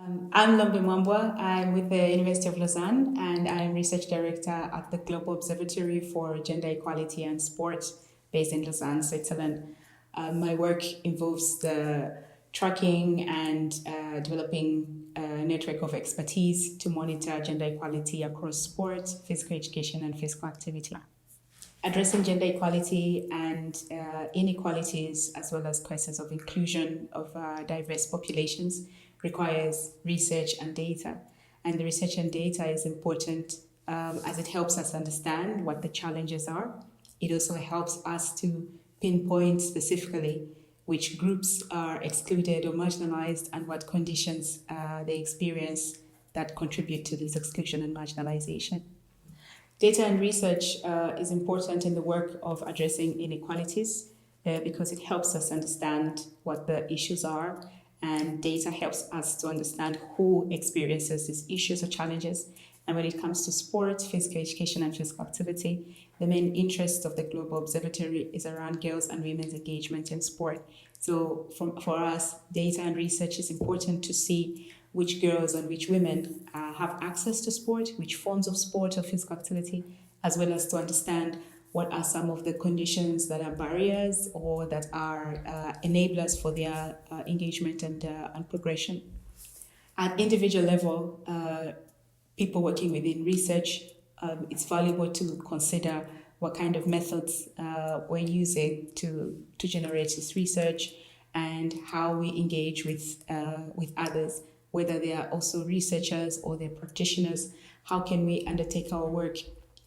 I'm Lombé Mwambwa. I'm with the University of Lausanne and I'm Research Director at the Global Observatory for Gender Equality and Sport based in Lausanne, Switzerland. My work involves the tracking and developing a network of expertise to monitor gender equality across sport, physical education, and physical activity. Addressing gender equality and inequalities, as well as questions of inclusion of diverse populations, requires research and data. And the research and data is important as it helps us understand what the challenges are. It also helps us to pinpoint specifically which groups are excluded or marginalized and what conditions they experience that contribute to this exclusion and marginalization. Data and research is important in the work of addressing inequalities because it helps us understand what the issues are, and data helps us to understand who experiences these issues or challenges. And when it comes to sport, physical education, and physical activity, the main interest of the Global Observatory is around girls' and women's engagement in sport. So for us, data and research is important to see which girls and which women have access to sport, which forms of sport or physical activity, as well as to understand what are some of the conditions that are barriers or that are enablers for their engagement and progression. At individual level, people working within research, it's valuable to consider what kind of methods we're using to generate this research and how we engage with others, whether they are also researchers or they're practitioners. How can we undertake our work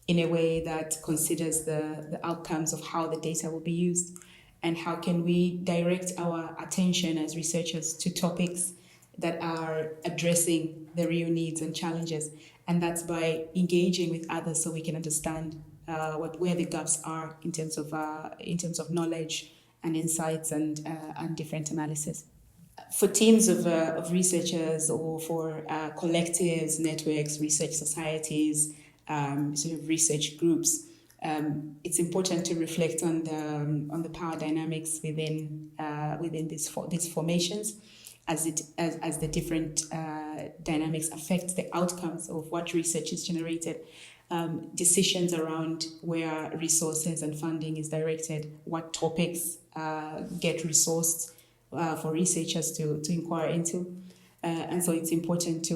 in a way that considers the outcomes of how the data will be used? And how can we direct our attention as researchers to topics that are addressing the real needs and challenges? And that's by engaging with others so we can understand where the gaps are in terms of knowledge and insights and different analysis. For teams of researchers or for collectives, networks, research societies, sort of research groups, it's important to reflect on the power dynamics within these formations, as the different dynamics affect the outcomes of what research is generated. Decisions around where resources and funding is directed, what topics get resourced for researchers to inquire into. And so it's important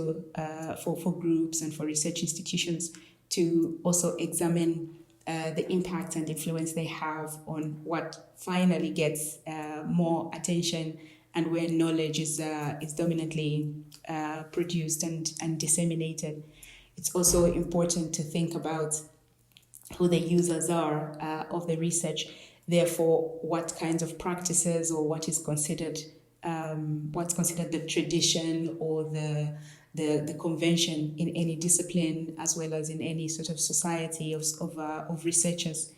for groups and for research institutions to also examine the impact and influence they have on what finally gets more attention and where knowledge is dominantly produced and disseminated. It's also important to think about who the users are of the research. Therefore, what kinds of practices or what's considered the tradition or the convention in any discipline, as well as in any sort of society of researchers.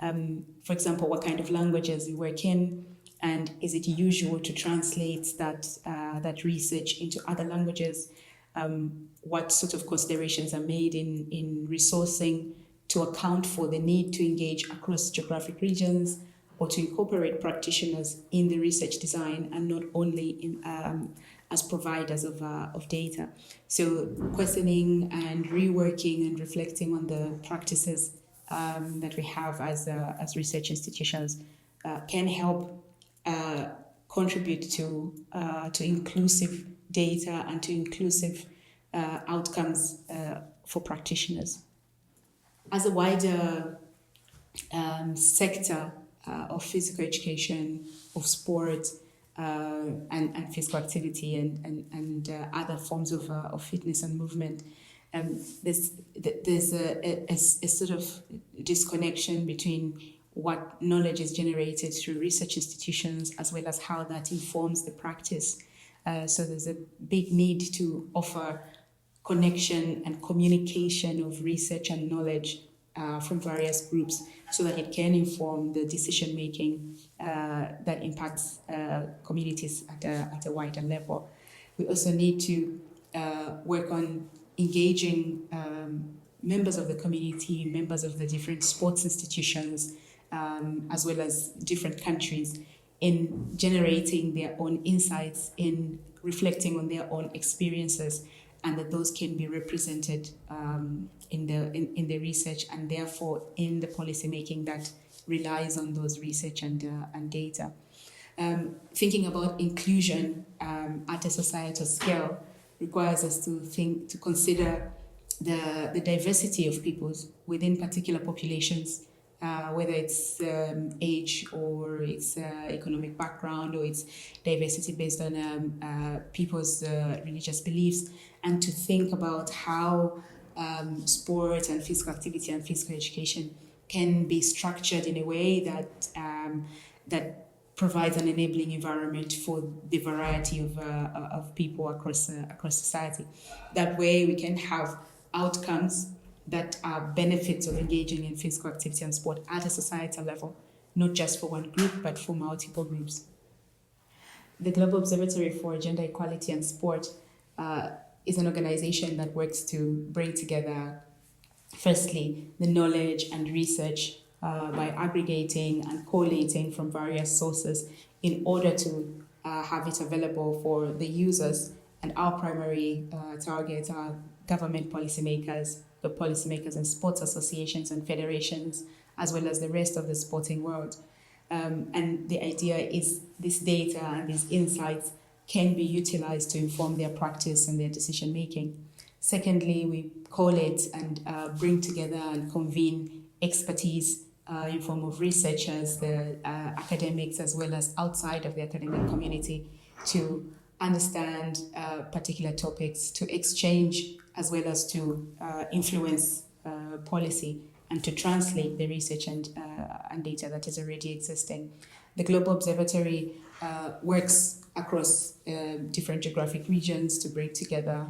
For example, what kind of languages you work in, and is it usual to translate that research into other languages? What sort of considerations are made in resourcing to account for the need to engage across geographic regions or to incorporate practitioners in the research design and not only as providers of data. So questioning and reworking and reflecting on the practices that we have as research institutions can help contribute to inclusive data and to inclusive outcomes for practitioners. As a wider sector of physical education, of sport, and physical activity and other forms of fitness and movement, there's a sort of disconnection between what knowledge is generated through research institutions as well as how that informs the practice. So there's a big need to offer connection and communication of research and knowledge from various groups so that it can inform the decision making that impacts communities at a wider level. We also need to work on engaging members of the community, members of the different sports institutions, as well as different countries in generating their own insights, in reflecting on their own experiences, and that those can be represented in the research, and therefore in the policy making that relies on those research and data. Thinking about inclusion at a societal scale requires us to consider the diversity of peoples within particular populations, whether it's age or it's economic background or it's diversity based on people's religious beliefs, and to think about how sport and physical activity and physical education can be structured in a way that provides an enabling environment for the variety of people across society. That way we can have outcomes that are benefits of engaging in physical activity and sport at a societal level, not just for one group, but for multiple groups. The Global Observatory for Gender Equality and Sport is an organization that works to bring together, firstly, the knowledge and research by aggregating and collating from various sources in order to have it available for the users. And our primary targets are government policymakers, the policymakers and sports associations and federations, as well as the rest of the sporting world. And the idea is this data and these insights can be utilized to inform their practice and their decision making. Secondly, we collate and bring together and convene expertise in form of researchers, the academics, as well as outside of the academic community, to understand particular topics, to exchange as well as to influence policy and to translate the research and data that is already existing. The Global Observatory works across different geographic regions to bring together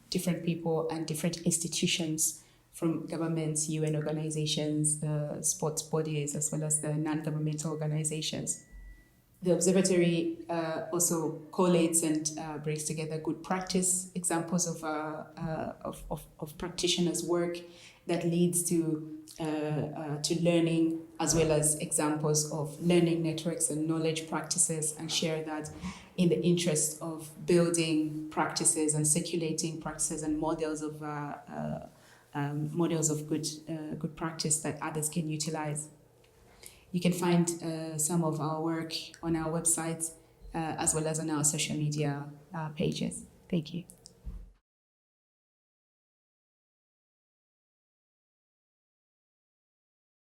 different people and different institutions from governments, UN organizations, the sports bodies, as well as the non-governmental organizations. The observatory also collates and brings together good practice, examples of practitioners' work that leads to learning, as well as examples of learning networks and knowledge practices, and share that in the interest of building practices and circulating practices and models of good practice that others can utilize. You can find some of our work on our website as well as on our social media pages. Thank you.